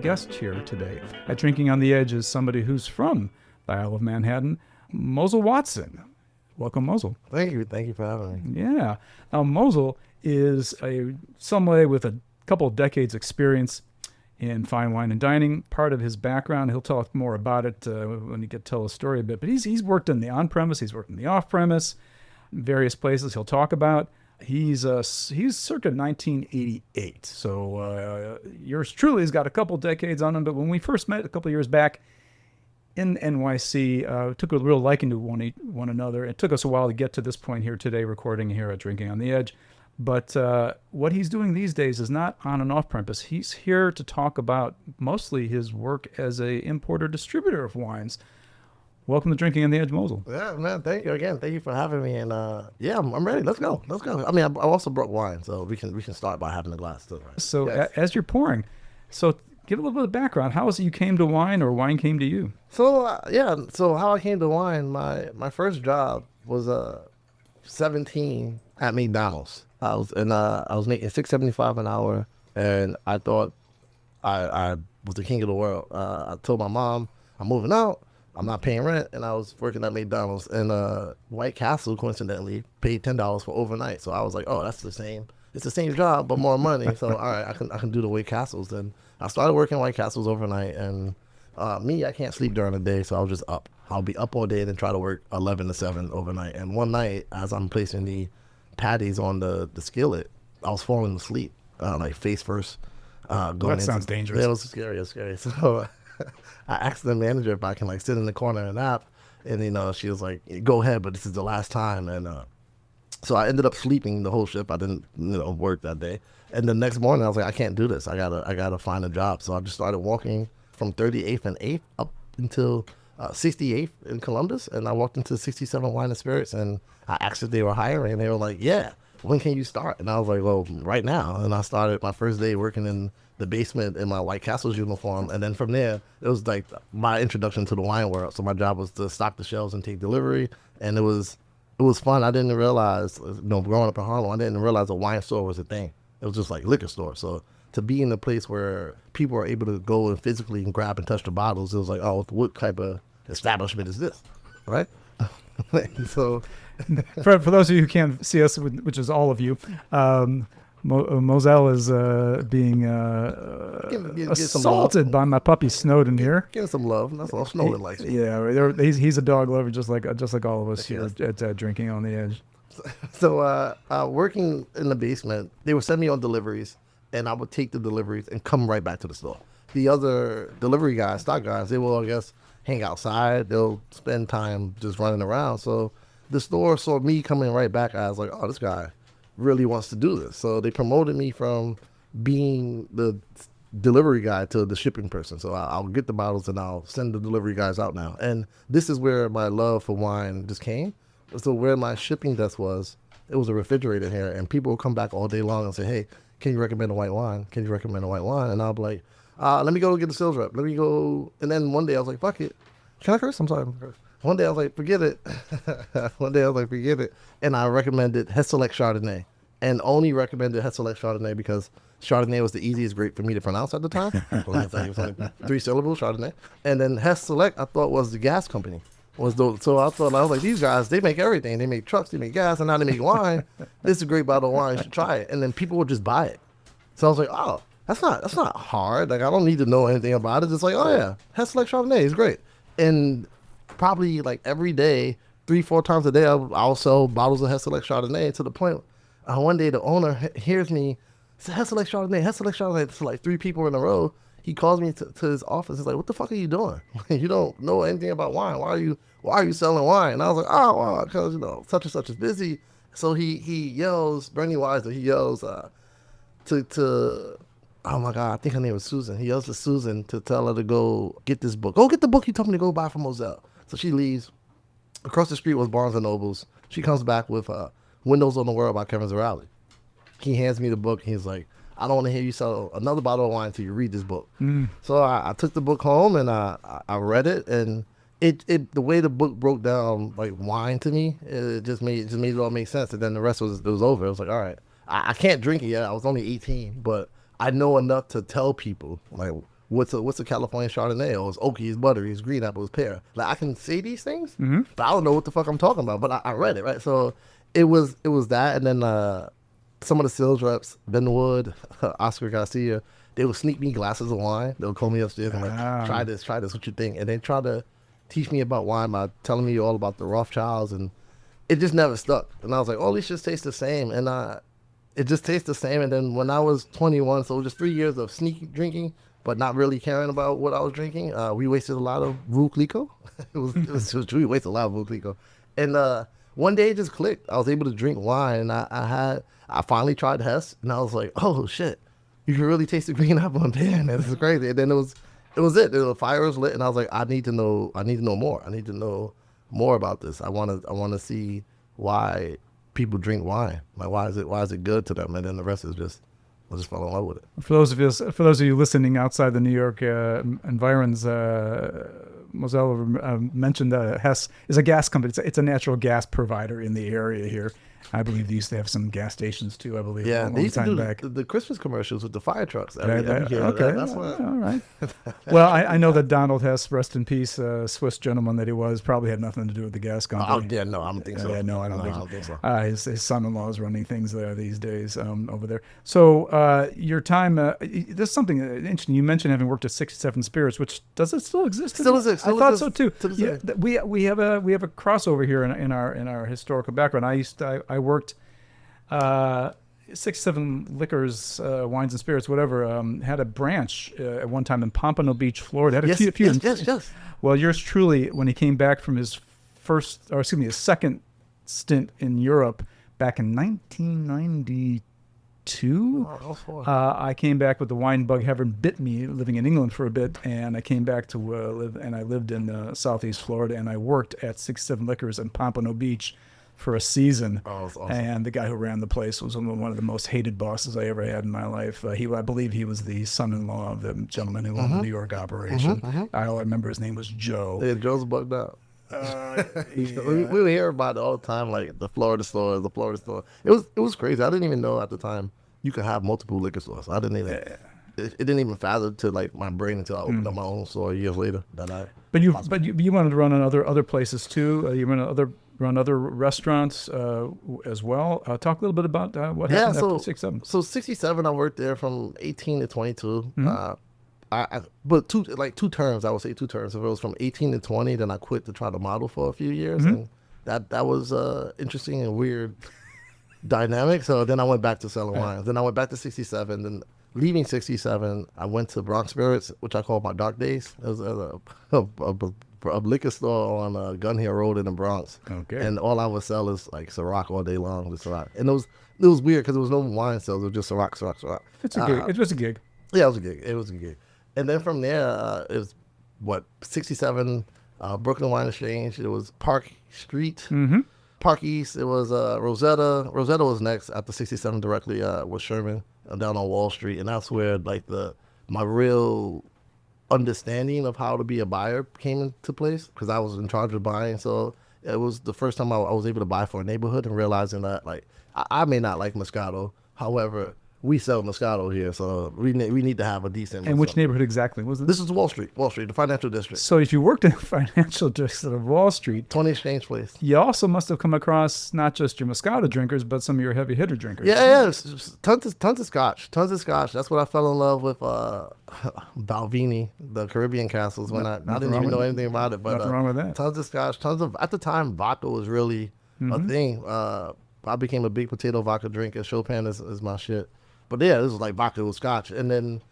guest here today at Drinking on the Edge is somebody who's from the Isle of Manhattan, Mozel Watson. Welcome, Mozel. Thank you for having me. Yeah. Now, Mozel is somebody with a couple of decades experience in fine wine and dining. Part of his background, he'll talk more about it when he get tell his story a bit, but he's worked in the on-premise, he's worked in the off-premise, various places he'll talk about. He's circa 1988, so yours truly has got a couple decades on him, but when we first met a couple of years back in NYC, took a real liking to one another. It took us a while to get to this point here today, recording here at Drinking on the Edge. But what he's doing these days is not on and off premise. He's here to talk about mostly his work as a importer distributor of wines. Welcome to Drinking on the Edge, Mozel. Yeah, man. Thank you again. Thank you for having me. And yeah, I'm ready. Let's go. I mean, I also brought wine, so we can start by having a glass too. Right? So yes. As you're pouring, so give a little bit of background. How is it you came to wine, or wine came to you? So so how I came to wine, my first job was 17 at McDonald's. I was making $6.75 an hour, and I thought I was the king of the world. I told my mom I'm moving out. I'm not paying rent, and I was working at McDonald's. And White Castle, coincidentally, paid $10 for overnight. So I was like, oh, that's the same. It's the same job, but more money. So all right, I can do the White Castles. And I started working White Castles overnight. And I can't sleep during the day, so I was just up. I'll be up all day and then try to work 11 to 7 overnight. And one night, as I'm placing the patties on the skillet, I was falling asleep, like face first. That sounds dangerous. Yeah, it was scary. So I asked the manager if I can sit in the corner and nap, and she was like, "Go ahead, but this is the last time." And so I ended up sleeping the whole shift. I didn't work that day. And the next morning I was like, I can't do this. I gotta find a job. So I just started walking from 38th and 8th up until 68th in Columbus, and I walked into 67 Wine and Spirits, and I asked if they were hiring, and they were like, yeah, when can you start? And I was like, well, right now. And I started my first day working in the basement in my White Castles uniform, and then from there, it was like my introduction to the wine world. So my job was to stock the shelves and take delivery, and it was fun. I didn't realize, growing up in Harlem, I didn't realize a wine store was a thing. It was just like liquor store. So to be in a place where people are able to go and physically grab and touch the bottles, it was like, oh, what type of establishment is this, right? So, for those of you who can't see us, which is all of you, Mozel is being assaulted by my puppy Snowden here. Give him some love. That's all Snowden likes. Yeah, he's a dog lover, just like all of us here at Drinking on the Edge. So, working in the basement, they would send me on deliveries, and I would take the deliveries and come right back to the store. The other delivery guys, stock guys, they will, I guess, hang outside. They'll spend time just running around. So the store saw me coming right back. I was like, oh, this guy really wants to do this. So they promoted me from being the delivery guy to the shipping person. So I'll get the bottles and I'll send the delivery guys out now. And this is where my love for wine just came. So where my shipping desk was, it was a refrigerator here, and people would come back all day long and say, hey, can you recommend a white wine? Can you recommend a white wine? And I'll be like, let me go get the sales rep. Let me go. And then one day I was like, fuck it. Can I curse? I'm sorry. One day I was like, forget it. And I recommended Head Select Chardonnay, and only recommended Head Select Chardonnay because Chardonnay was the easiest grape for me to pronounce at the time. It was only 3 syllables, Chardonnay. And then Head Select, I thought, was the gas company. So I was like, these guys, they make everything. They make trucks, they make gas, and now they make wine. This is a great bottle of wine. You should try it. And then people would just buy it. So I was like, oh, that's not hard. Like, I don't need to know anything about it. It's like, oh yeah, Head Select Chardonnay is great. And probably like every day, 3-4 times a day, I'll sell bottles of Head Select Chardonnay, to the point one day the owner hears me say, Head Select Chardonnay, Head Select Chardonnay, to like 3 people in a row. He calls me to his office. He's like, what the fuck are you doing? You don't know anything about wine. Why are you selling wine? And I was like, oh, well, because, such and such is busy. So he yells, Bernie Weiser, he yells to oh my God, I think her name was Susan. He yells to Susan to tell her to go get this book. Go get the book you told me to go buy from Mozel. So she leaves. Across the street was Barnes & Nobles. She comes back with Windows on the World by Kevin Zarelli. He hands me the book. He's like, I don't want to hear you sell another bottle of wine until you read this book. So I took the book home and I read it, and it the way the book broke down like wine to me, it just made it all make sense. And then the rest was over. It was like, all right, I can't drink it yet. I was only 18, but I know enough to tell people like what's a California Chardonnay? Oh, it's oaky, it's buttery, it's green apple, it's pear. Like I can say these things, but I don't know what the fuck I'm talking about. But I read it, right? So it was that, and then some of the sales reps, Ben Wood, Oscar Garcia, they would sneak me glasses of wine. They would call me upstairs and like, try this, what you think? And they try to teach me about wine by telling me all about the Rothschilds, and it just never stuck. And I was like, oh, these just taste the same. And it just tastes the same. And then when I was 21, so it was just 3 years of sneaky drinking, but not really caring about what I was drinking. We wasted a lot of Veuve Clicquot. it was true. We wasted a lot of Veuve Clicquot. And one day it just clicked. I was able to drink wine, and I finally tried Hess, and I was like, oh shit, you can really taste the green apple and pear. This is crazy. And then it was the fire was lit, and I was like, I need to know more. I need to know more about this. I want to see why people drink wine. Like, why is it good to them? And then the rest is just, I just fell in love with it. For those of you listening outside the New York environs, Mozel mentioned that Hess is a gas company. It's a natural gas provider in the area here. I believe they used to have some gas stations too. I believe. Yeah, a long they used to time do back. the Christmas commercials with the fire trucks. Every year. Okay, That's what. all right. Well, I know that Donald Hess, rest in peace, Swiss gentleman that he was, probably had nothing to do with the gas company. Oh yeah, no, I don't think so. Yeah, no, I don't think so. His son-in-law is running things there these days over there. So your time, there's something interesting. You mentioned having worked at 67 Spirits, which does it still exist? Still exists. I thought so too. Yeah, we have a crossover here in our historical background. I worked. 67 Liquors, Wines and Spirits, whatever, had a branch at one time in Pompano Beach, Florida. Had a few yes. Well, yours truly, when he came back from his his second stint in Europe back in 1992, I came back with the wine bug having bit me, living in England for a bit, and I came back to live, and I lived in Southeast Florida, and I worked at 67 Liquors in Pompano Beach for a season. Oh, that's awesome. And the guy who ran the place was one of the most hated bosses I ever had in my life. I believe he was the son-in-law of the gentleman who owned the New York operation. I remember his name was Joe. Yeah, Joe's bugged out. We would hear about it all the time, like the Florida store. It was crazy. I didn't even know at the time you could have multiple liquor stores. I didn't even. It didn't even fathom to like my brain until I opened up my own store years later. But you wanted to run on other places too. You run other restaurants as well. Talk a little bit about what happened after 67. So 67, I worked there from 18 to 22. But two terms. I would say 2 terms. If it was from 18 to 20, then I quit to try to model for a few years, and that was interesting and weird dynamic. So then I went back to selling wines. Then I went back to 67. Then leaving 67, I went to Bronx Spirits, which I call my dark days. It was a liquor store on Gun Hill Road in the Bronx. Okay. And all I would sell is like Ciroc all day long. With Ciroc. And it was weird because there was no wine sales. It was just Ciroc. It's a gig. It was a gig. Yeah, it was a gig. And then from there, it was 67, Brooklyn Wine Exchange. It was Park Street. Park East. It was Rosetta. Rosetta was next after 67 directly with Sherman down on Wall Street. And that's where like my real understanding of how to be a buyer came into place, because I was in charge of buying. So it was the first time I was able to buy for a neighborhood, and realizing that like I may not like Moscato, however we sell Moscato here, so we need to have a decent. And which neighborhood exactly was it? This is Wall Street, the financial district. So if you worked in the financial district of Wall Street, 20 Exchange Place, you also must have come across not just your Moscato drinkers, but some of your heavy hitter drinkers. Yeah, tons of scotch. That's what I fell in love with. Balvenie, the Caribbean castles. When I didn't even know anything about it, but nothing wrong with that. Tons of scotch, at the time vodka was really a thing. I became a big potato vodka drinker. Chopin is my shit. But yeah, this was like vodka with scotch. And then,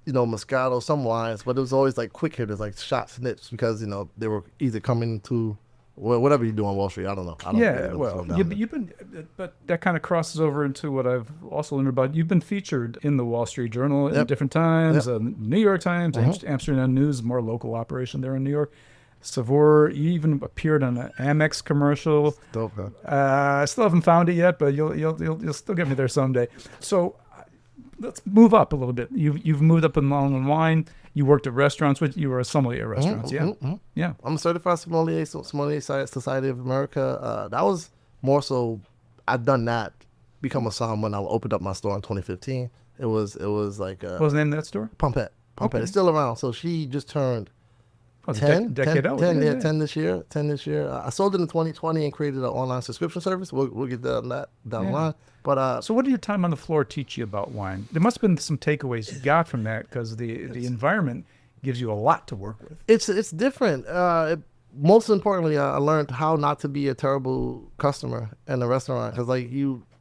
Moscato, some wines, but it was always like quick hitters, like shot snips, because, they were either coming to, whatever you do on Wall Street, I don't know. But that kind of crosses over into what I've also learned about. You've been featured in the Wall Street Journal in different times, New York Times, Amsterdam News, more local operation there in New York. Savour, you even appeared on an Amex commercial. Dope, huh? I still haven't found it yet, but you'll still get me there someday. So let's move up a little bit. You've moved up in Long and Wine. You worked at restaurants. You were a sommelier at restaurants, yeah. I'm a certified sommelier, Sommelier Society of America. That was more so. I've done that, become a somm when I opened up my store in 2015. It was like what was the name of that store? Pompette. Pump Okay. It's still around. So she just turned Oh, it's 10, decade 10, old. 10, Yeah, yeah, yeah. 10 this year. 10 this year. I sold it in 2020 and created an online subscription service. We'll get that down the Yeah. line. But So what did your time on the floor teach you about wine? There must have been some takeaways you got from that because the environment gives you a lot to work with. it's different. Most importantly, I learned how not to be a terrible customer in a restaurant because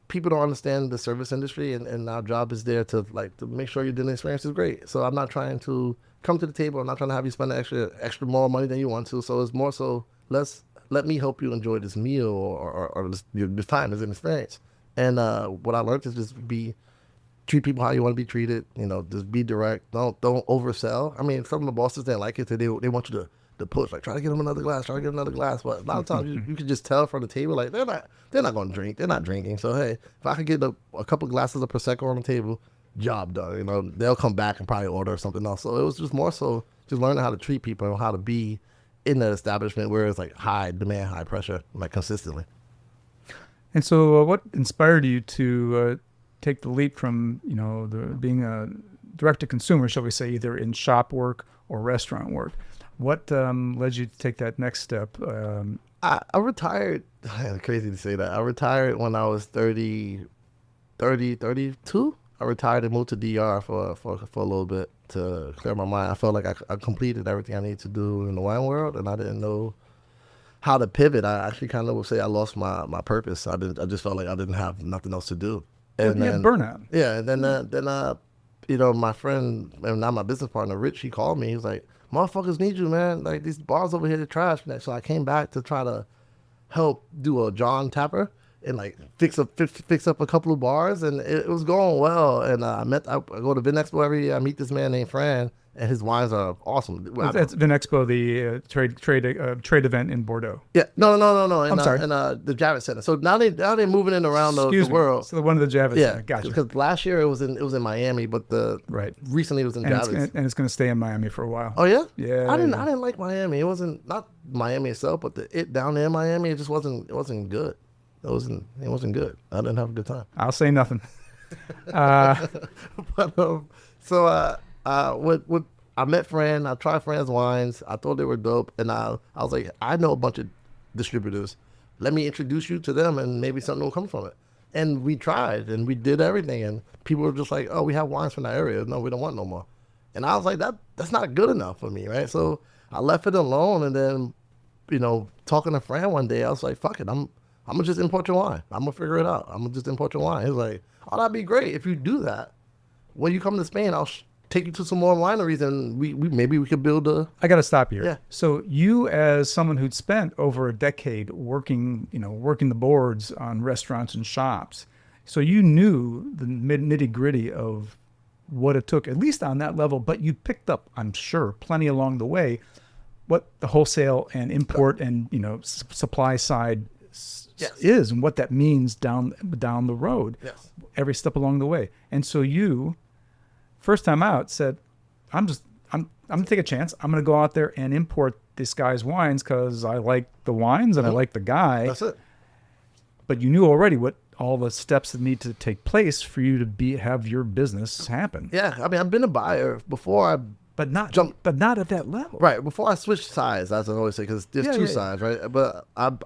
people don't understand the service industry, and our job is there to make sure your dinner experience is great. So I'm not trying to come to the table. I'm not trying to have you spend extra more money than you want to. So it's more so let me help you enjoy this meal or this time as an experience. And what I learned is just treat people how you want to be treated. Just be direct. Don't oversell. I mean, some of the bosses didn't like it. They want you to push, like try to get them another glass, But a lot of times you can just tell from the table, like they're not going to drink. They're not drinking. So hey, if I could get a couple glasses of prosecco on the table, job done. They'll come back and probably order something else. So it was just more so just learning how to treat people and how to be in the establishment where it's like high demand, high pressure, like consistently. And so what inspired you to take the leap from, being a direct to consumer, shall we say, either in shop work or restaurant work? What led you to take that next step? I retired. Crazy to say that. I retired when I was 32. I retired and moved to DR for a little bit to clear my mind. I felt like I completed everything I needed to do in the wine world, and I didn't know how to pivot. I actually kind of would say I lost my purpose. I just felt like I didn't have nothing else to do. And You had burnout. yeah, and then my friend and now my business partner Rich, he called me. He was like, "Motherfuckers need you, man. Like these bars over here, are trash." So I came back to try to help do a John Tapper and like fix up a couple of bars, and it was going well. And I go to Vin Expo every year. I meet this man named Fran, and his wines are awesome. That's Vin Expo, the trade event in Bordeaux. Yeah, no. I'm sorry. In the Javits Center. So now they're moving it around the Excuse me. world. So one of the Javits. Yeah, Gotcha. because last year it was in Miami, but Right. recently it was in And Javits. it's going to stay in Miami for a while. Oh yeah, Yeah, I didn't yeah. like Miami. It wasn't not Miami itself, but it down there in Miami, it just wasn't good. It wasn't good. I didn't have a good time. I'll say nothing. But I met Fran. I tried Fran's wines. I thought they were dope, and I was like, I know a bunch of distributors. Let me introduce you to them, and maybe something will come from it. And we tried, and we did everything, and people were just like, "Oh, we have wines from that area. No, we don't want no more." And I was like, that's not good enough for me, right? So I left it alone, and then, talking to Fran one day, I was like, "Fuck it, I'm gonna just import your wine. I'm gonna figure it out. I'm gonna just import your wine." He was like, "Oh, that'd be great if you do that. When you come to Spain, I'll take you to some more wineries, and we could build a." I got to stop here. Yeah. So you, as someone who'd spent over a decade working the boards on restaurants and shops, so you knew the nitty gritty of what it took, at least on that level, but you picked up, I'm sure, plenty along the way, what the wholesale and import and, supply side Yes. is and what that means down the road, Yes. every step along the way. And so you, first time out, said, I'm gonna take a chance. I'm gonna go out there and import this guy's wines because I like the wines and I like the guy. That's it. But you knew already what all the steps that need to take place for you to have your business happen. Yeah, I mean, I've been a buyer before But not at that level. right before I switched sides, as I always say, because there's two Yeah. sides, right? But I've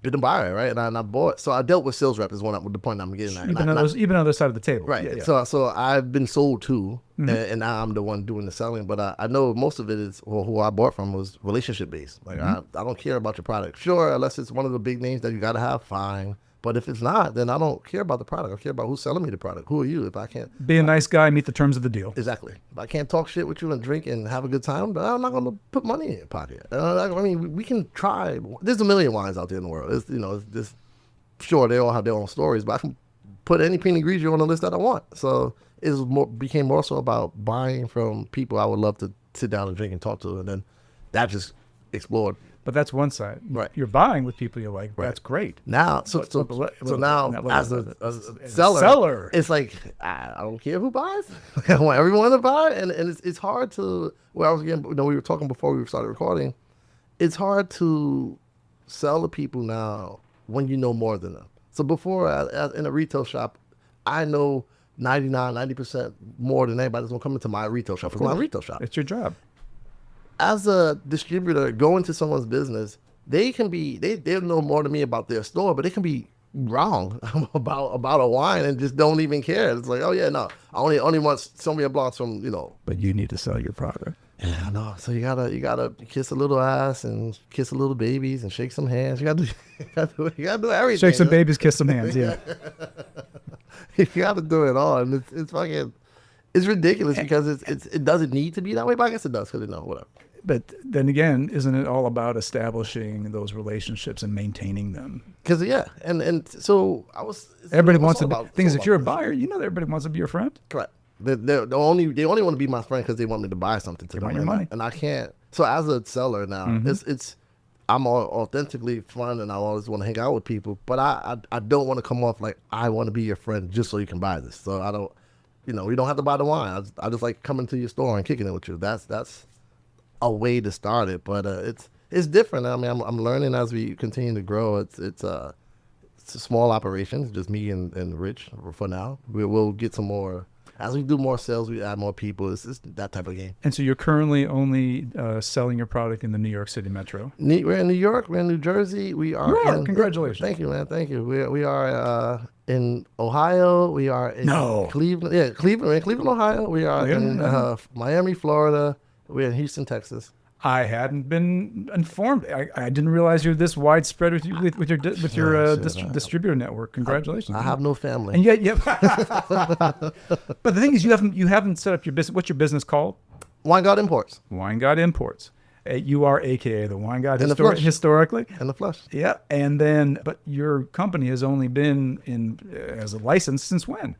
been a buyer, right? And I bought. So I dealt with sales rep is the point I'm getting at. You've been on the other side of the table. Right. Yeah, yeah. So I've been sold to, and now I'm the one doing the selling. But I know most of it is, well, who I bought from was relationship based. Like I don't care about your product. Sure, unless it's one of the big names that you got to have, fine. But if it's not, then I don't care about the product. I care about who's selling me the product. Who are you? If I can't Be a nice guy, meet the terms of the deal. exactly, if I can't talk shit with you and drink and have a good time, then I'm not going to put money in your pocket. I mean, we can try. There's a million wines out there in the world. Sure, they all have their own stories, but I can put any Pinot Grigio on the list that I want. So became more so about buying from people I would love to sit down and drink and talk to, and then that just explored. But that's one side. Right. You're buying with people you like. That's great. Now, so now as a seller, it's like I don't care who buys. I want everyone to buy, and it's hard to. Well, I was again, we were talking before we started recording. It's hard to sell to people now when you know more than them. So before, in a retail shop, I know 90% more than anybody that's gonna come into my retail shop. It's my retail shop. It's your job. As a distributor, go into someone's business, they know more than me about their store, but they can be wrong about a wine and just don't even care. It's like, oh yeah, no, I only want Sauvignon Blancs from, you know. But you need to sell your product. Yeah, I know. So you gotta kiss a little ass and kiss a little babies and shake some hands. You gotta do everything. Shake some babies, kiss some hands. Yeah. You gotta do it all, and it's fucking, it's ridiculous because it doesn't need to be that way, but I guess it does because whatever. But then again, isn't it all about establishing those relationships and maintaining them? Because and so everybody wants to be. Things if you're a buyer, you know that everybody wants to be your friend. Correct. They only want to be my friend because they want me to buy something to them. Want your money. And I can't. So as a seller now, I'm authentically fun and I always want to hang out with people, but I don't want to come off like I want to be your friend just so you can buy this. So I don't, you don't have to buy the wine. I just like coming to your store and kicking it with you. That's a way to start it, but it's different. I mean, I'm learning as we continue to grow. It's a small operation. It's just me and Rich for now. We'll get some more. As we do more sales, we add more people. It's that type of game. And so you're currently only selling your product in the New York City metro? We're in New York. We're in New Jersey. We are. Congratulations. Thank you, man. Thank you. We are in Ohio. We are in Cleveland. Yeah, Cleveland. We're in Cleveland, Ohio. We are in Miami, Florida. We're in Houston, Texas. I hadn't been informed. I didn't realize you're this widespread with your distributor network. Congratulations! I have no family. And yet, but the thing is, you haven't set up your business. What's your business called? Wine God Imports. Wine God Imports. You are AKA the Wine God historically. In the flesh. Yeah, and then but your company has only been in as a license since when?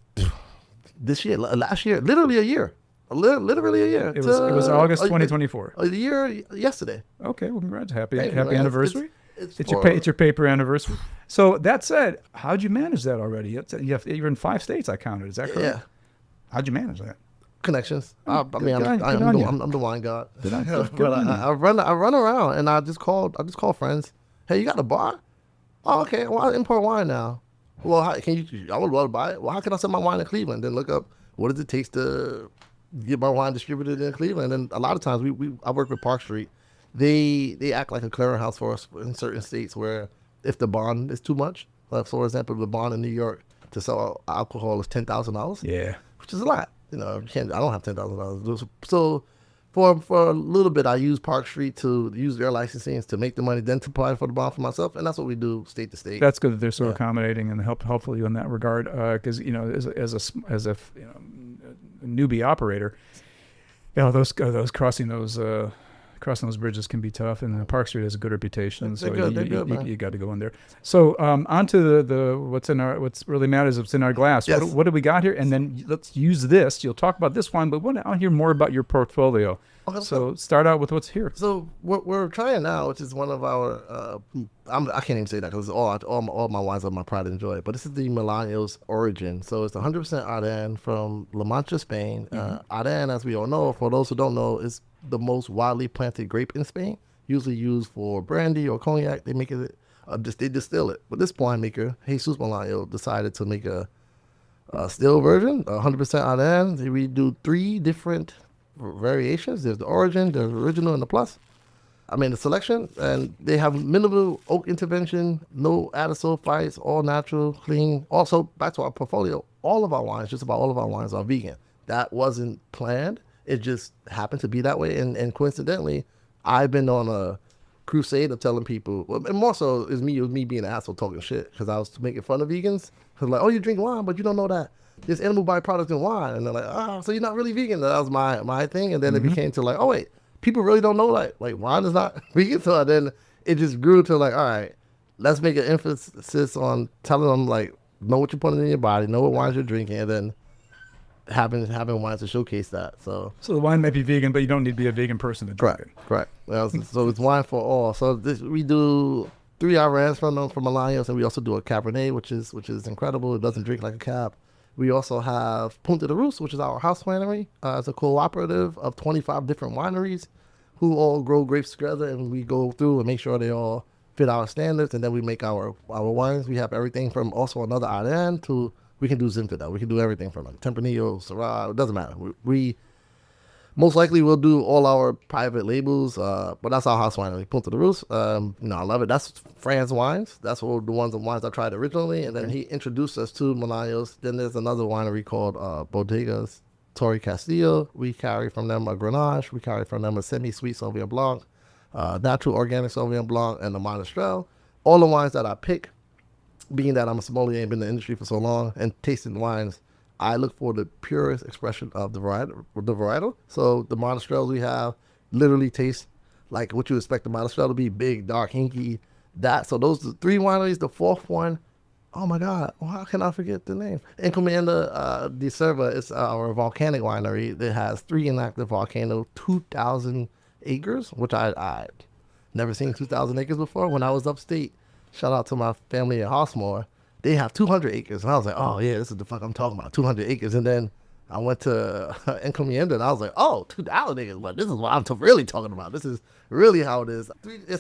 This year, last year, literally a year. Literally a year. It was August 2024. A year yesterday. Okay, well, congrats. Happy anniversary. It's your paper anniversary. So that said, how'd you manage that already? You're in 5 states, I counted. Is that correct? Yeah. How'd you manage that? Connections. I'm the wine god. I run around and I just call friends. Hey, you got a bar? Oh, okay. Well, I import wine now. Well, I would love to buy it. Well, how can I sell my wine in Cleveland? Then look up what does it take to get my wine distributed in Cleveland. And a lot of times I work with Park Street. They act like a clearinghouse for us in certain states where if the bond is too much, like for example, the bond in New York to sell alcohol is $10,000. Yeah, which is a lot. I don't have $10,000. So for a little bit, I use Park Street to use their licensing to make the money, then to apply for the bond for myself, and that's what we do state to state. That's good that they're so accommodating and helpful you in that regard. Because as a newbie operator, those crossing those bridges can be tough, and Park Street has a good reputation. They're good, you got to go in there. So on to the what's really matters. What's in our glass. Yes. What do we got here? And then let's use this. You'll talk about this one, but I'll hear more about your portfolio. Okay, so start out with what's here. So what we're trying now, which is one of our, I can't even say that because all my wines are my pride and joy. But this is the Millennials Origin. So it's 100% Ardennes from La Mancha, Spain. Ardennes, as we all know, for those who don't know, is the most widely planted grape in Spain. Usually used for brandy or cognac. They make it, they distill it. But this winemaker, Jesus Millennial, decided to make a still version, 100% Ardennes. We do 3 different variations. There's the Origin, there's the Original, and the Plus. The selection, and they have minimal oak intervention, no added sulfites, all natural, clean. Also, back to our portfolio, just about all of our wines are vegan. That wasn't planned. It just happened to be that way. And coincidentally, I've been on a crusade of telling people, and more so it was me being an asshole talking shit because I was making fun of vegans. Because like, oh, you drink wine, but you don't know that there's animal byproducts in wine. And they're like, so you're not really vegan. That was my thing. And then it became to like, oh, wait, people really don't know like wine is not vegan. So then it just grew to like, all right, let's make an emphasis on telling them like, know what you're putting in your body, know what wines you're drinking, and then having wines to showcase that. So the wine might be vegan, but you don't need to be a vegan person to drink it. Correct. So it's wine for all. So we do 3 Irans from Millennials, and we also do a Cabernet, which is incredible. It doesn't drink like a cab. We also have Punta de Rus, which is our house winery. It's a cooperative of 25 different wineries who all grow grapes together, and we go through and make sure they all fit our standards, and then we make our wines. We have everything from also another Ardennes to we can do Zinfandel. We can do everything from like Tempranillo, Syrah. It doesn't matter. We most likely will do all our private labels, but that's our house winery, Punta de Rus. I love it. That's Fran's wines. That's all the wines I tried originally, and then he introduced us to Malayo's. Then there's another winery called Bodegas Torre Castillo. We carry from them a Grenache. We carry from them a semi-sweet Sauvignon Blanc, natural organic Sauvignon Blanc, and the Monastrell. All the wines that I pick, being that I'm a sommelier and been in the industry for so long, and tasting wines, I look for the purest expression of the varietal. So the Monastrells we have literally taste like what you expect the Monastrell to be: big, dark, hinky. So those are the 3 wineries. The 4th one, oh my God, how can I forget the name? Encomienda de Serva is our volcanic winery that has 3 inactive volcanoes, 2,000 acres, which I never seen 2,000 acres before. When I was upstate, shout out to my family at Hawsmoor, they have 200 acres. And I was like, oh yeah, this is the fuck I'm talking about, 200 acres. And then I went to Encomienda and I was like, oh, 2,000 acres. But this is what I'm really talking about. This is really how it is.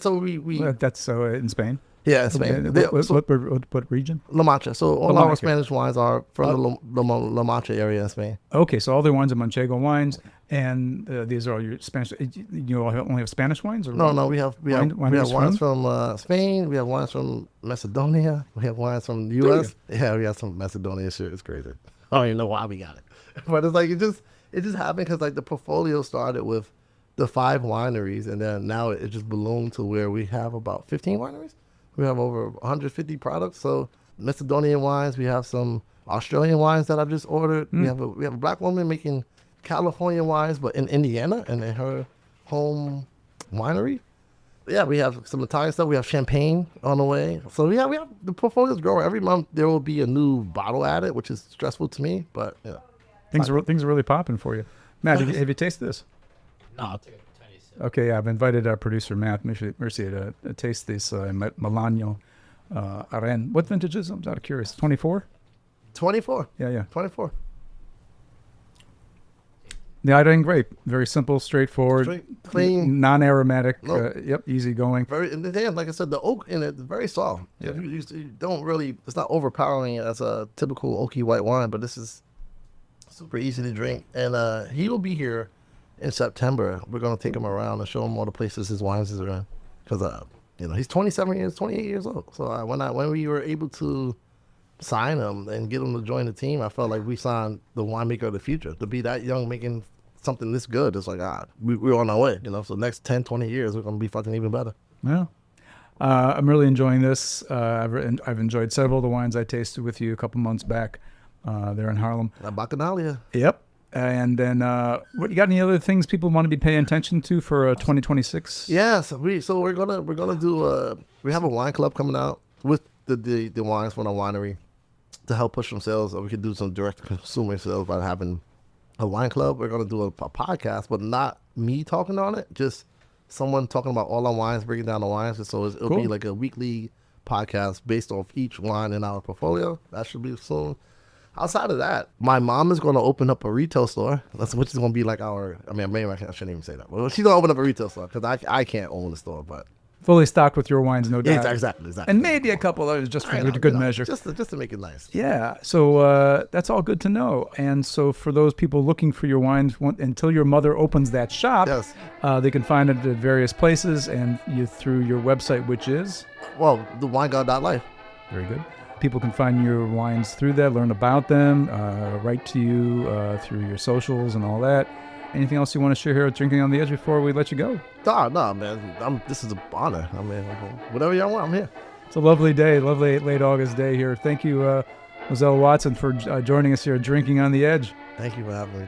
So we That's in Spain? Yeah, in Spain. What region? La Mancha. So all our Spanish wines are from the La Mancha area in Spain. Okay, so all the wines are Manchego wines, and these are all your Spanish. You only have Spanish wines, or no? We have wines from Spain. We have wines from Macedonia. We have wines from the U.S. Yeah, we have some Macedonia shit. It's crazy. I don't even know why we got it, but it's like it just happened because like the portfolio started with the 5 wineries, and then now it just ballooned to where we have about 15 wineries. We have over 150 products. So Macedonian wines. We have some Australian wines that I've just ordered. We have a black woman making California wines, but in Indiana and in her home winery. Yeah, we have some Italian stuff. We have champagne on the way. So we have the portfolio's growing. Every month there will be a new bottle added, which is stressful to me. But yeah, things are really popping for you. Matt, have you tasted this? No, I'll take a tiny sip. Okay, I've invited our producer Matt Mercier to taste this Milano Aren. What vintage is it? I'm out of curious. 24? 24. Yeah. 24. The Aren grape, very simple, straightforward, clean, non-aromatic. Nope. Easy going. And then, like I said, the oak in it is very soft. Yeah. You don't really. It's not overpowering as a typical oaky white wine, but this is super easy to drink. And he will be here in September. We're gonna take him around and show him all the places his wines is around. Because he's 28 years old. So when we were able to sign him and get him to join the team, I felt like we signed the winemaker of the future. To be that young making something this good, it's like, we're on our way, So next 10, 20 years, we're going to be fucking even better. Yeah. I'm really enjoying this. I've enjoyed several of the wines I tasted with you a couple months back there in Harlem. La Bacchanalia. Yep. And then, what you got? Any other things people want to be paying attention to for 2026? Yeah, so we're gonna do we have a wine club coming out with the wines from the winery to help push some sales. So we could do some direct consumer sales by having a wine club. We're gonna do a podcast, but not me talking on it, just someone talking about all our wines, breaking down the wines. So it'll be like a weekly podcast based off each wine in our portfolio. That should be soon. Outside of that, my mom is going to open up a retail store, which is going to be like maybe I shouldn't even say that. But she's going to open up a retail store because I can't own the store, but fully stocked with your wines, no doubt. Yeah, exactly. And maybe a couple others just for good measure. Just to make it nice. Yeah, so that's all good to know. And so for those people looking for your wines, until your mother opens that shop, yes. They can find it at various places and through your website, which is? Well, thewinegod.life. Very good. People can find your wines through that, learn about them, write to you through your socials and all that. Anything else you want to share here at Drinking on the Edge before we let you go? No, man. This is an honor. Whatever y'all want, I'm here. It's a lovely day, lovely late August day here. Thank you, Mozel Watson, for joining us here at Drinking on the Edge. Thank you for having me.